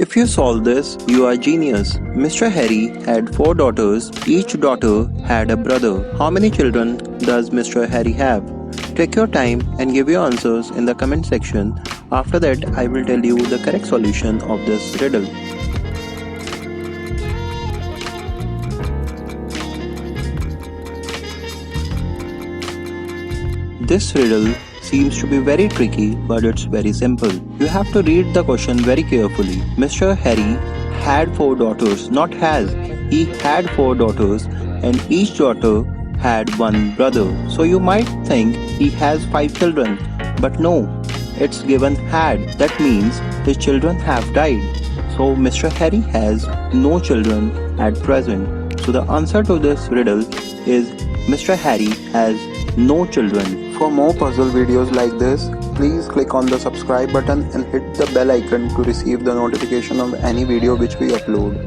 If you solve this, you are genius. Mr. Harry had 4 daughters. Each daughter had a brother. How many children does Mr. Harry have? Take your time and give your answers in the comment section. After that, I will tell you the correct solution of this riddle. This riddle seems to be very tricky, but it's very simple. You have to read the question very carefully. Mr. Harry had 4 daughters, not has. He had 4 daughters and each daughter had 1 brother. So you might think he has 5 children, but no, it's given had. That means his children have died. So Mr. Harry has no children at present. So the answer to this riddle is Mr. Harry has no children. For more puzzle videos like this, please click on the subscribe button and hit the bell icon to receive the notification of any video which we upload.